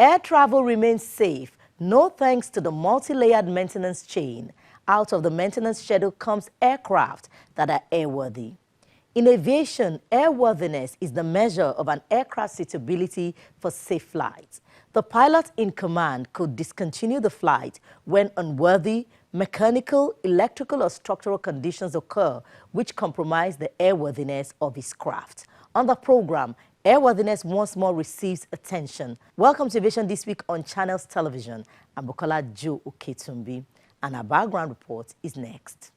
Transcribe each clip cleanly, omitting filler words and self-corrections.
Air travel remains safe, no thanks to the multi-layered maintenance chain. Out of the maintenance schedule comes aircraft that are airworthy. In aviation, airworthiness is the measure of an aircraft's suitability for safe flight. The pilot in command could discontinue the flight when unworthy mechanical, electrical, or structural conditions occur which compromise the airworthiness of his craft. On the program, airworthiness once more receives attention. Welcome to Aviation This Week on Channels Television. I'm Bukola Jo Oketumbi, and our background report is next.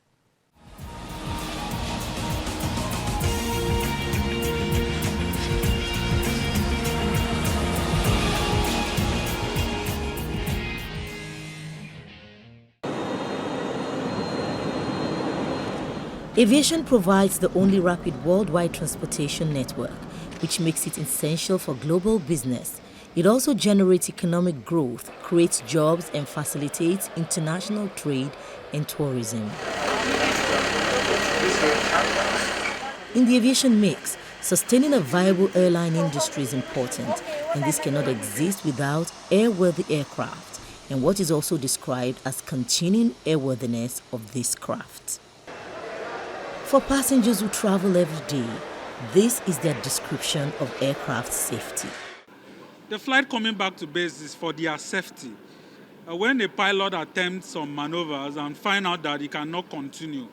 Aviation provides the only rapid worldwide transportation network, which makes it essential for global business. It also generates economic growth, creates jobs, and facilitates international trade and tourism. In the aviation mix, sustaining a viable airline industry is important, and this cannot exist without airworthy aircraft, and what is also described as continuing airworthiness of this craft. For passengers who travel every day, this is their description of aircraft safety. The flight coming back to base is for their safety. When a pilot attempts some maneuvers and finds out that he cannot continue,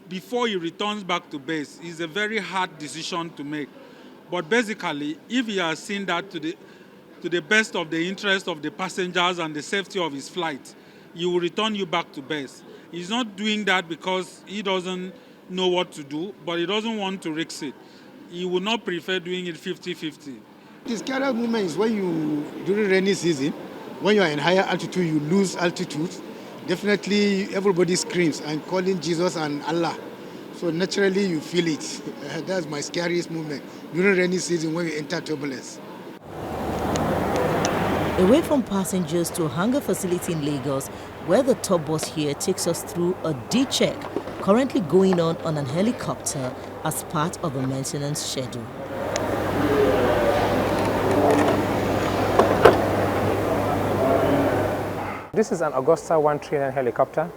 before he returns back to base, it's a very hard decision to make. But basically, if he has seen that to the best of the interest of the passengers and the safety of his flight, he will return you back to base. He's not doing that because he doesn't know what to do, but he doesn't want to risk it. He would not prefer doing it 50-50. The scariest moment is when during rainy season, when you are in higher altitude, you lose altitude. Definitely everybody screams and calling Jesus and Allah. So naturally you feel it. That's my scariest moment during rainy season when we enter turbulence. Away from passengers to a hangar facility in Lagos, where the top boss here takes us through a D-check currently going on an helicopter as part of the maintenance schedule. This is an Augusta 139 helicopter.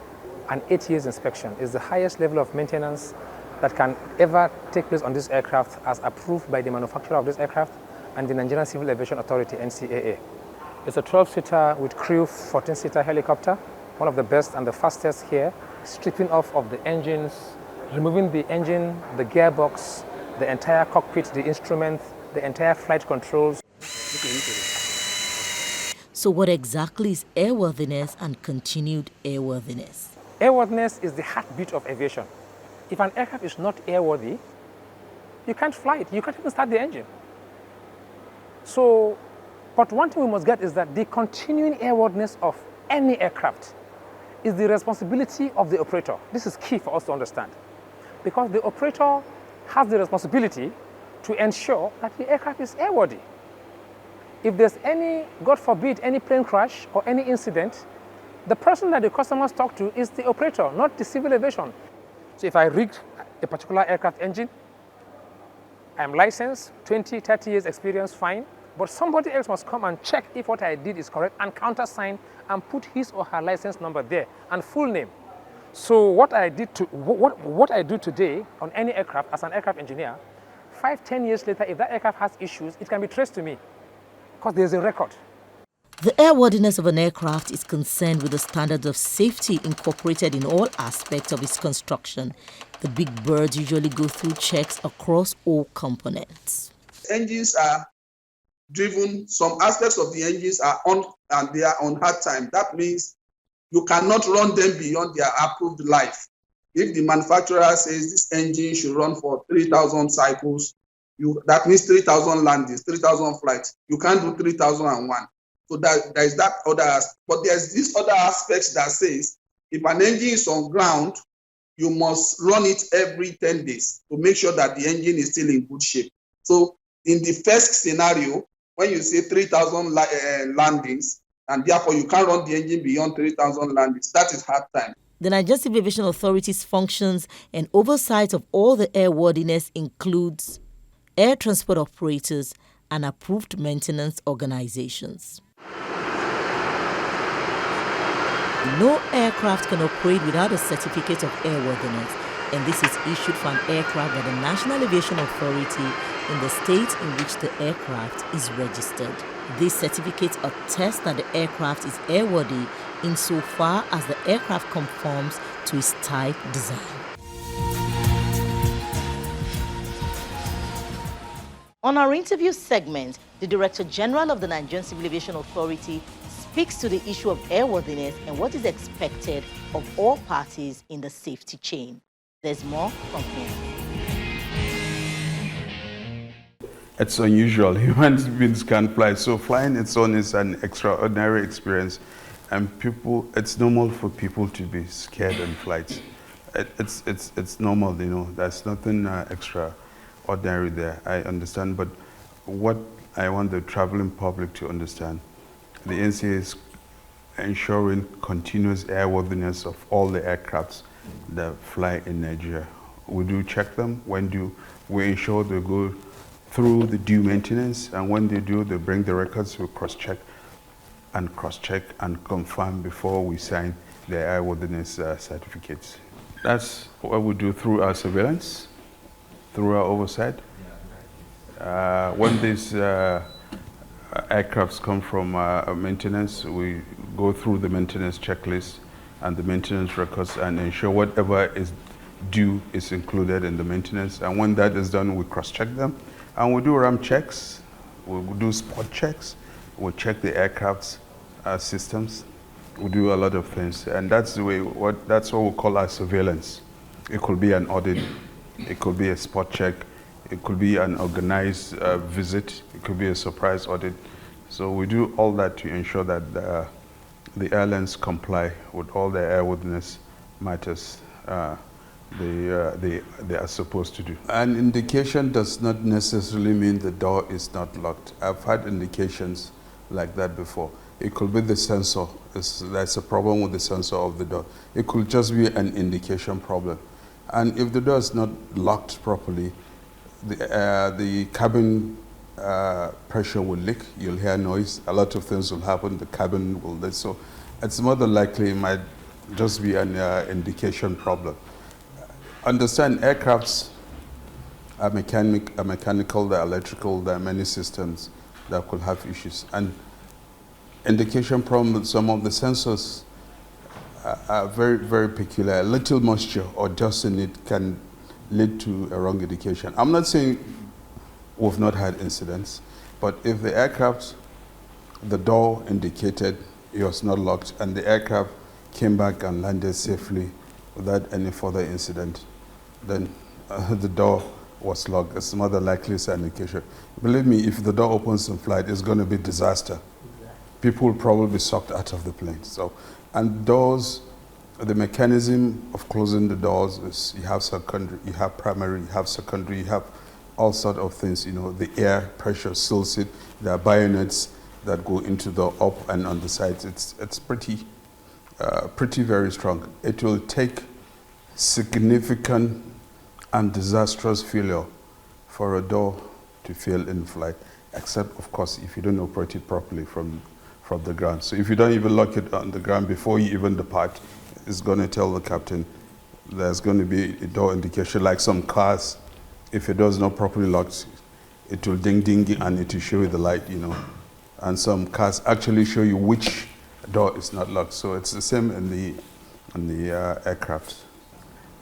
An 8 years inspection is the highest level of maintenance that can ever take place on this aircraft as approved by the manufacturer of this aircraft and the Nigerian Civil Aviation Authority, NCAA. It's a 12-seater with crew 14-seater helicopter, one of the best and the fastest here, stripping off of the engines, removing the engine, the gearbox, the entire cockpit, the instruments, the entire flight controls. So what exactly is airworthiness and continued airworthiness? Airworthiness is the heartbeat of aviation. If an aircraft is not airworthy, you can't fly it. You can't even start the engine. So, but one thing we must get is that the continuing airworthiness of any aircraft is the responsibility of the operator. This is key for us to understand, because the operator has the responsibility to ensure that the aircraft is airworthy. If there's any, God forbid, any plane crash or any incident, the person that the customers talk to is the operator, not the civil aviation. So if I rigged a particular aircraft engine, I'm licensed, 20, 30 years experience, fine. But somebody else must come and check if what I did is correct and countersign and put his or her license number there and full name. So what I do today on any aircraft as an aircraft engineer, 5-10 years later, if that aircraft has issues, it can be traced to me because there's a record. The airworthiness of an aircraft is concerned with the standards of safety incorporated in all aspects of its construction. The big birds usually go through checks across all components. Engines are driven, some aspects of the engines are on and they are on hard time. That means you cannot run them beyond their approved life. If the manufacturer says this engine should run for 3,000 cycles, that means 3,000 landings, 3,000 flights. You can't do 3,001. So there is that other aspect. But there's this other aspect that says if an engine is on ground, you must run it every 10 days to make sure that the engine is still in good shape. So in the first scenario, when you say 3,000 landings, and therefore you can't run the engine beyond 3,000 landings, that is hard time. The Nigerian Civil Aviation Authority's functions and oversight of all the airworthiness includes air transport operators, and approved maintenance organizations. No aircraft can operate without a certificate of airworthiness, and this is issued for an aircraft by the National Aviation Authority in the state in which the aircraft is registered. This certificate attests that the aircraft is airworthy insofar as the aircraft conforms to its type design. On our interview segment, the Director General of the Nigerian Civil Aviation Authority speaks to the issue of airworthiness and what is expected of all parties in the safety chain. There's more from him. It's unusual. Human beings can't fly. So flying its own is an extraordinary experience. And it's normal for people to be scared in flights. It's normal, you know. There's nothing extraordinary there, I understand. But what I want the traveling public to understand, the NCA is ensuring continuous airworthiness of all the aircrafts that fly in Nigeria. We do check them. We ensure they go through the due maintenance, and when they do, they bring the records, we cross-check and confirm before we sign the airworthiness certificates. That's what we do through our surveillance, through our oversight. When these aircrafts come from maintenance, we go through the maintenance checklist and the maintenance records and ensure whatever is due is included in the maintenance. And when that is done, we cross-check them. And we do RAM checks, we do spot checks, we check the aircraft's systems. We do a lot of things. And that's that's what we call our surveillance. It could be an audit, it could be a spot check, it could be an organized visit, it could be a surprise audit. So we do all that to ensure that the airlines comply with all the airworthiness matters they are supposed to do. An indication does not necessarily mean the door is not locked. I've had indications like that before. It could be the sensor. There's a problem with the sensor of the door. It could just be an indication problem. And if the door is not locked properly, the cabin pressure will leak. You'll hear noise. A lot of things will happen. The cabin will leak. So it's more than likely it might just be an indication problem. Understand, aircrafts are mechanical, they're electrical, there are many systems that could have issues. And indication problem with some of the sensors are very, very peculiar. A little moisture or dust in it can lead to a wrong indication. I'm not saying we've not had incidents, but if the aircraft, the door indicated it was not locked and the aircraft came back and landed safely without any further incident, then the door was locked. It's more than likely it's an indication. Believe me, if the door opens in flight, it's going to be disaster. People will probably be sucked out of the plane. So, and doors, the mechanism of closing the doors is you have secondary, you have primary, you have secondary, you have all sorts of things. You know, the air pressure seals it. There are bayonets that go into the up and on the sides. It's pretty very strong. It will take significant and disastrous failure for a door to fail in flight, except of course if you don't operate it properly from the ground. So if you don't even lock it on the ground before you even depart, it's going to tell the captain there's going to be a door indication. Like some cars, if the door is not properly locked, it will ding ding and it will show you the light, you know. And some cars actually show you which door is not locked. So it's the same in the aircraft.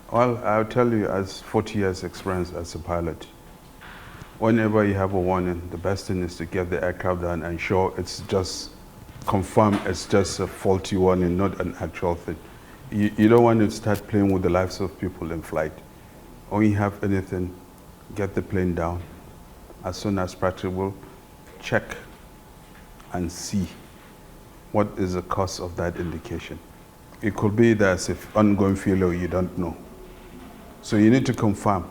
Well, I'll tell you, as 40 years experience as a pilot, whenever you have a warning, the best thing is to get the aircraft down and ensure it's just confirmed it's just a faulty warning, not an actual thing. You don't want to start playing with the lives of people in flight. When you have anything, get the plane down as soon as practicable, check and see what is the cause of that indication. It could be there's an ongoing failure you don't know. So you need to confirm.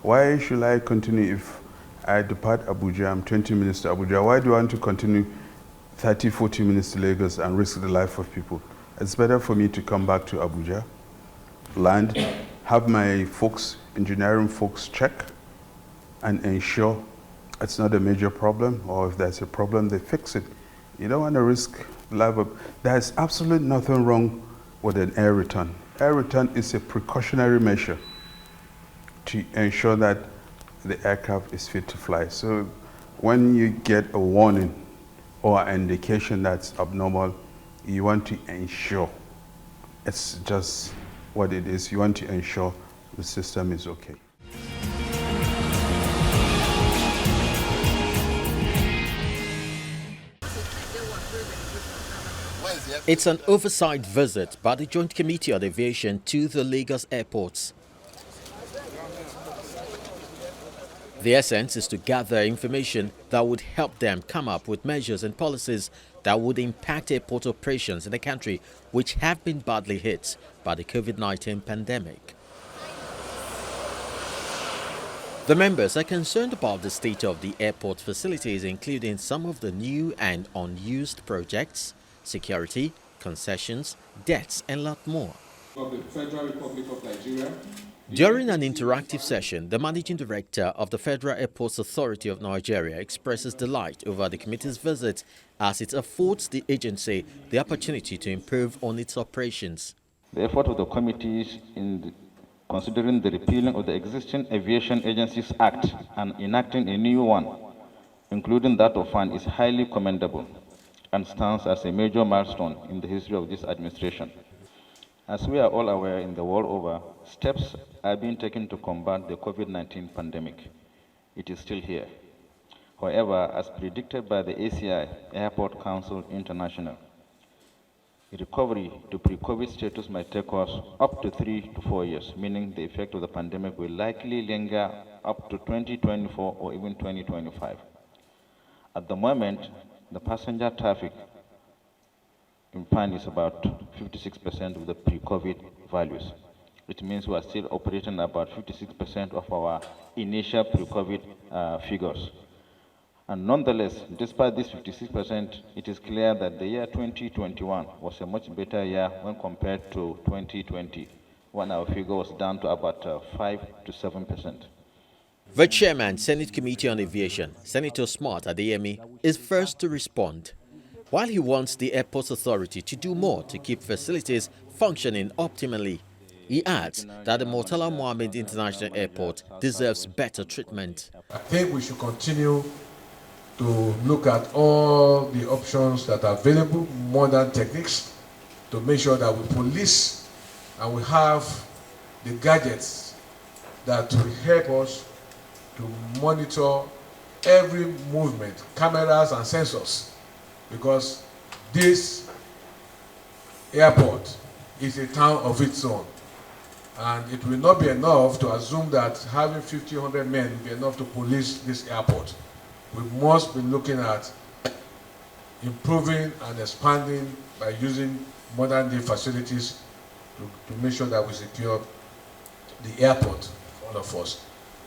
Why should I continue if I depart Abuja, I'm 20 minutes to Abuja, why do I want to continue 30, 40 minutes to Lagos and risk the life of people? It's better for me to come back to Abuja, land, have my folks, engineering folks check and ensure it's not a major problem, or if there's a problem, they fix it. You don't want to risk life. There's absolutely nothing wrong with an air return. Air return is a precautionary measure to ensure that the aircraft is fit to fly. So when you get a warning or an indication that's abnormal, you want to ensure, it's just what it is, you want to ensure the system is okay. It's an oversight visit by the Joint Committee on Aviation to the Lagos airports. The essence is to gather information that would help them come up with measures and policies that would impact airport operations in the country, which have been badly hit by the COVID-19 pandemic. The members are concerned about the state of the airport facilities, including some of the new and unused projects, security, concessions, debts, and a lot more. Of the Federal Republic of Nigeria. During an interactive session, the Managing Director of the Federal Airports Authority of Nigeria expresses delight over the committee's visit as it affords the agency the opportunity to improve on its operations. The effort of the committees in considering the repealing of the existing Aviation Agencies Act and enacting a new one, including that of FAN, is highly commendable and stands as a major milestone in the history of this administration. As we are all aware in the world over, steps are being taken to combat the COVID-19 pandemic. It is still here. However, as predicted by the ACI, Airport Council International, recovery to pre-COVID status might take us up to 3 to 4 years, meaning the effect of the pandemic will likely linger up to 2024 or even 2025. At the moment, the passenger traffic in PAN is about 56% of the pre-COVID values. It means we are still operating about 56% of our initial pre-COVID figures. And nonetheless, despite this 56%, it is clear that the year 2021 was a much better year when compared to 2020, when our figure was down to about 5 to 7%. The Chairman, Senate Committee on Aviation, Senator Smart Adeyemi, is first to respond. While he wants the Airports Authority to do more to keep facilities functioning optimally, he adds that the Murtala Mohammed International Airport deserves better treatment. I think we should continue to look at all the options that are available, modern techniques, to make sure that we police and we have the gadgets that will help us to monitor every movement, cameras and sensors, because this airport is a town of its own. And it will not be enough to assume that having 50, 100 men will be enough to police this airport. We must be looking at improving and expanding by using modern day facilities to make sure that we secure the airport for all of us.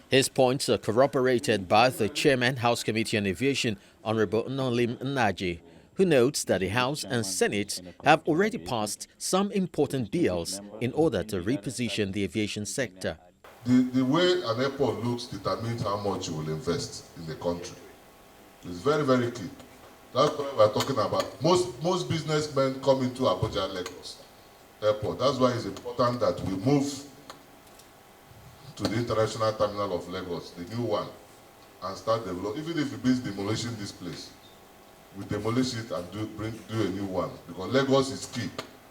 His points are corroborated by the Chairman, House Committee on Aviation, Honorable Nolim Nnaji, who notes that the House and Senate have already passed some important bills in order to reposition the aviation sector. The way an airport looks determines how much you will invest in the country. It's very, very clear. That's why we're talking about. Most businessmen come into Abuja Lagos Airport. That's why it's important that we move to the international terminal of Lagos, the new one, and start developing. Even if it means demolishing this place, we demolish it and do a new one, because Lagos is key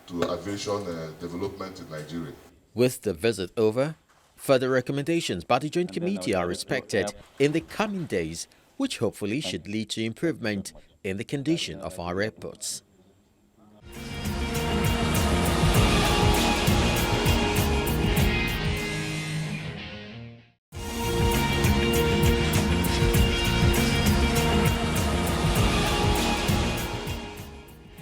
to aviation development in Nigeria. With the visit over, further recommendations by the Joint Committee are expected in the coming days, which hopefully should lead to improvement in the condition of our airports.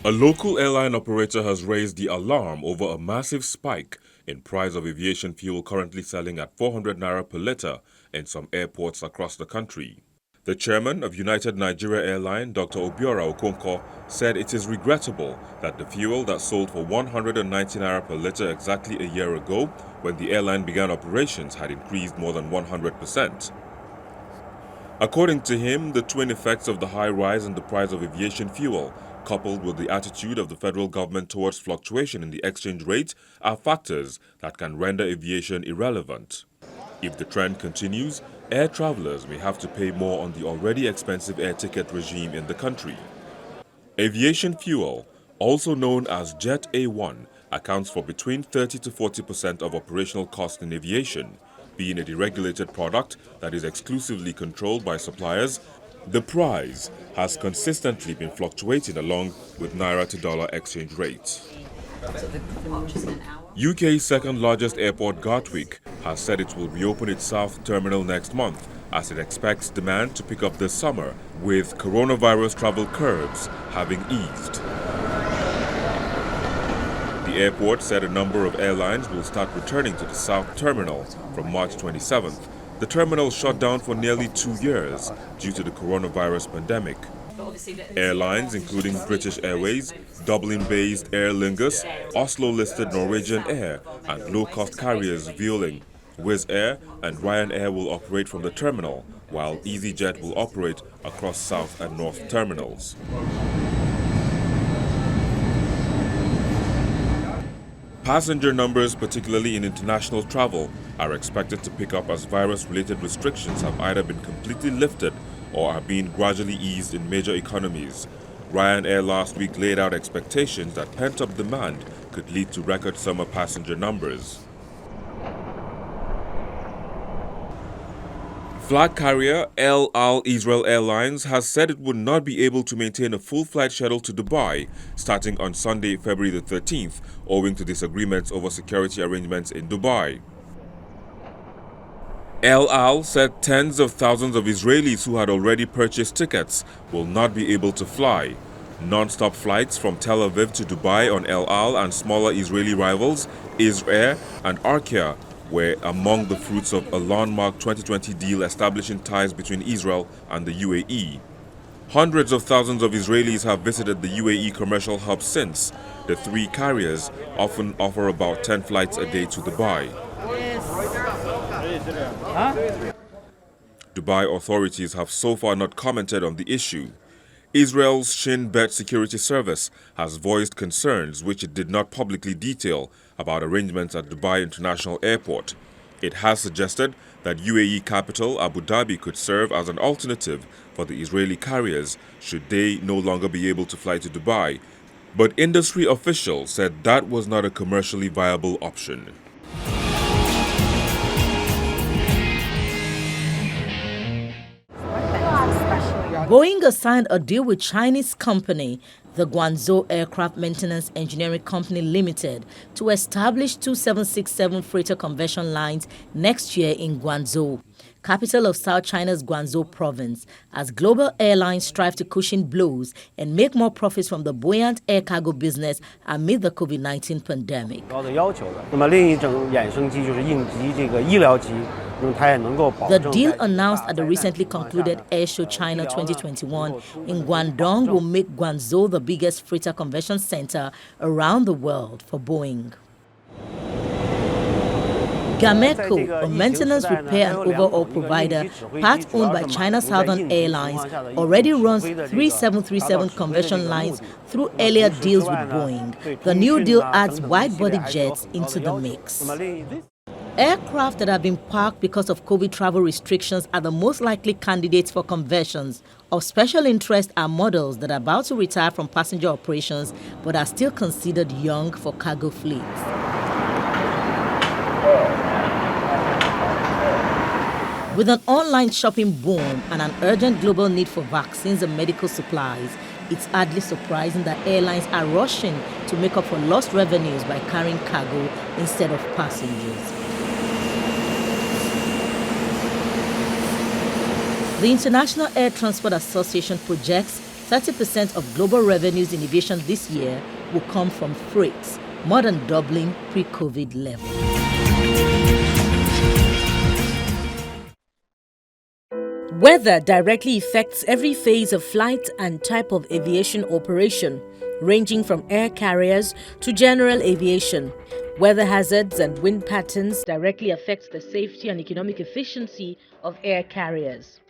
A local airline operator has raised the alarm over a massive spike in price of aviation fuel currently selling at 400 naira per litre in some airports across the country. The chairman of United Nigeria Airline, Dr. Obiora Okonkwo, said it is regrettable that the fuel that sold for 190 naira per litre exactly a year ago, when the airline began operations, had increased more than 100%. According to him, the twin effects of the high rise in the price of aviation fuel, coupled with the attitude of the federal government towards fluctuation in the exchange rate, are factors that can render aviation irrelevant. If the trend continues, air travelers may have to pay more on the already expensive air ticket regime in the country. Aviation fuel, also known as Jet A1, accounts for between 30 to 40% of operational costs in aviation. Being a deregulated product that is exclusively controlled by suppliers, the price has consistently been fluctuating along with Naira to dollar exchange rates. UK's second largest airport, Gatwick, has said it will reopen its south terminal next month as it expects demand to pick up this summer, with coronavirus travel curbs having eased. The airport said a number of airlines will start returning to the south terminal from March 27th. The terminal shut down for nearly 2 years due to the coronavirus pandemic. Airlines including British Airways, Dublin-based Aer Lingus, Oslo-listed Norwegian Air, and low-cost carriers Vueling, Wizz Air, and Ryanair will operate from the terminal, while EasyJet will operate across south and north terminals. Passenger numbers, particularly in international travel, are expected to pick up as virus-related restrictions have either been completely lifted or are being gradually eased in major economies. Ryanair last week laid out expectations that pent-up demand could lead to record summer passenger numbers. Flag carrier El Al Israel Airlines has said it would not be able to maintain a full flight schedule to Dubai starting on Sunday, February the 13th, owing to disagreements over security arrangements in Dubai. El Al said tens of thousands of Israelis who had already purchased tickets will not be able to fly. Non-stop flights from Tel Aviv to Dubai on El Al and smaller Israeli rivals, Israir and Arkia, were among the fruits of a landmark 2020 deal establishing ties between Israel and the UAE. Hundreds of thousands of Israelis have visited the UAE commercial hub since. The three carriers often offer about 10 flights a day to Dubai. Dubai authorities have so far not commented on the issue. Israel's Shin Bet Security Service has voiced concerns which it did not publicly detail about arrangements at Dubai International Airport. It has suggested that UAE capital Abu Dhabi could serve as an alternative for the Israeli carriers should they no longer be able to fly to Dubai, but industry officials said that was not a commercially viable option. Boeing has signed a deal with Chinese company, the Guangzhou Aircraft Maintenance Engineering Company Limited, to establish two 767 freighter conversion lines next year in Guangzhou, capital of South China's Guangzhou province, as global airlines strive to cushion blows and make more profits from the buoyant air cargo business amid the COVID-19 pandemic. The deal announced at the recently concluded Airshow China 2021 in Guangdong will make Guangzhou the biggest freighter conversion center around the world for Boeing. Gameco, a maintenance, repair and overhaul provider, part owned by China Southern Airlines, already runs 3 737 conversion lines through earlier deals with Boeing. The new deal adds wide-body jets into the mix. Aircraft that have been parked because of COVID travel restrictions are the most likely candidates for conversions. Of special interest are models that are about to retire from passenger operations but are still considered young for cargo fleets. With an online shopping boom and an urgent global need for vaccines and medical supplies, it's hardly surprising that airlines are rushing to make up for lost revenues by carrying cargo instead of passengers. The International Air Transport Association projects 30% of global revenues in aviation this year will come from freights, more than doubling pre-COVID levels. Weather directly affects every phase of flight and type of aviation operation, ranging from air carriers to general aviation. Weather hazards and wind patterns directly affect the safety and economic efficiency of air carriers.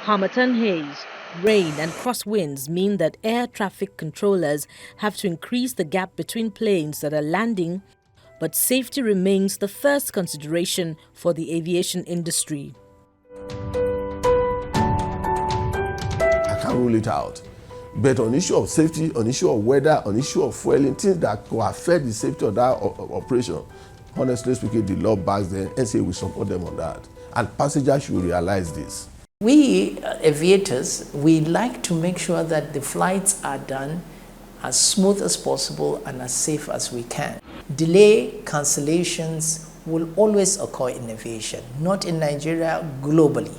Harmattan haze, rain and crosswinds mean that air traffic controllers have to increase the gap between planes that are landing, but safety remains the first consideration for the aviation industry. I can't rule it out. But on issue of safety, on issue of weather, on issue of fueling, things that will affect the safety of that operation, honestly speaking, the law backs them and say we support them on that. And passengers should realize this. We aviators, we like to make sure that the flights are done as smooth as possible and as safe as we can. Delay, cancellations will always occur in aviation, not in Nigeria, globally,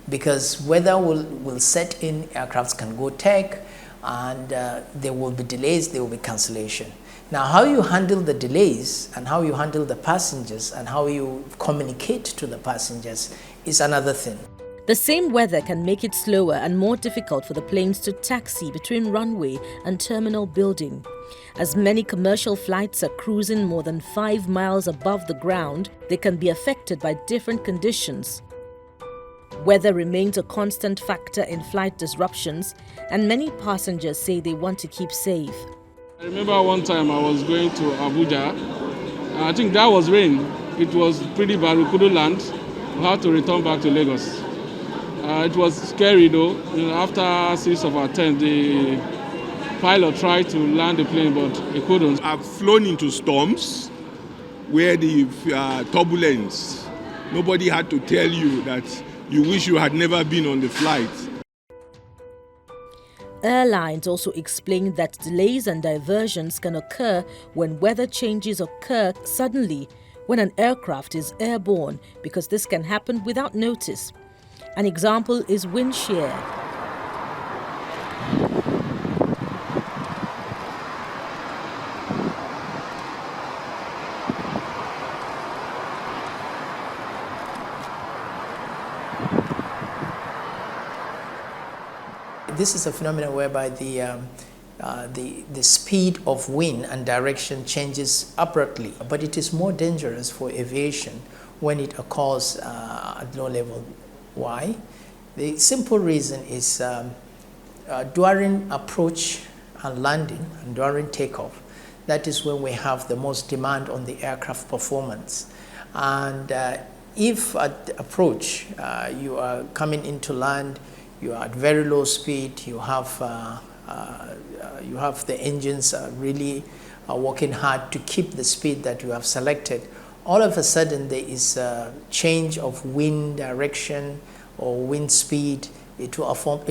because weather will set in, aircrafts can go tech, and there will be delays, there will be cancellation. Now, how you handle the delays and how you handle the passengers and how you communicate to the passengers is another thing. The same weather can make it slower and more difficult for the planes to taxi between runway and terminal building. As many commercial flights are cruising more than 5 miles above the ground, they can be affected by different conditions. Weather remains a constant factor in flight disruptions, and many passengers say they want to keep safe. I remember one time I was going to Abuja. I think that was rain. It was pretty bad. We couldn't land. We had to return back to Lagos. It was scary though. After a series of attempts, the pilot tried to land the plane, but he couldn't. I've flown into storms where the turbulence, nobody had to tell you that you wish you had never been on the flight. Airlines also explain that delays and diversions can occur when weather changes occur suddenly when an aircraft is airborne, because this can happen without notice. An example is wind shear. This is a phenomenon whereby the speed of wind and direction changes abruptly, but it is more dangerous for aviation when it occurs at low level. Why? The simple reason is during approach and landing and during takeoff, that is when we have the most demand on the aircraft performance. And if at approach you are coming into land, you are at very low speed, you have the engines really working hard to keep the speed that you have selected, all of a sudden there is a change of wind direction or wind speed. It will affect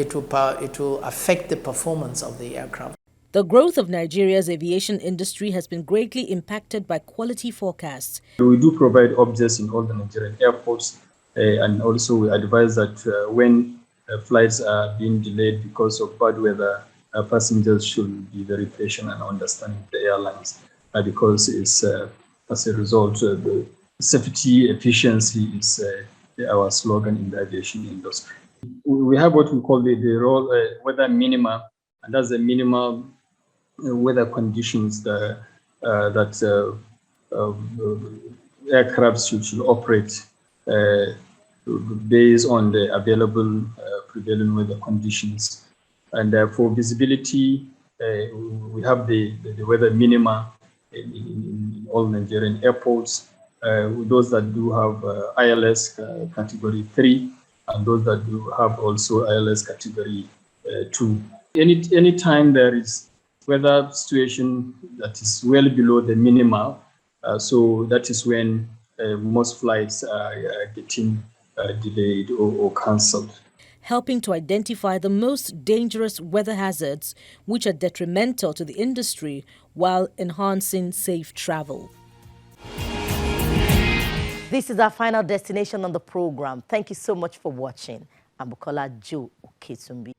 the performance of the aircraft. The growth of Nigeria's aviation industry has been greatly impacted by quality forecasts. We do provide objects in all the Nigerian airports, and also we advise that when flights are being delayed because of bad weather, passengers should be very patient and understanding the airlines, because it's as a result, the safety efficiency is our slogan in the aviation industry. We have what we call the weather minima, and that's the minimum weather conditions that aircraft should operate based on the available prevailing weather conditions. And for visibility, we have the weather minima in all Nigerian airports. Those that do have ILS category 3, and those that do have also ILS category 2. Any time there is weather situation that is well below the minima, so that is when most flights are getting delayed or cancelled. Helping to identify the most dangerous weather hazards which are detrimental to the industry while enhancing safe travel. This is our final destination on the program. Thank you so much for watching. I'm Bukola Jo Oketumbi.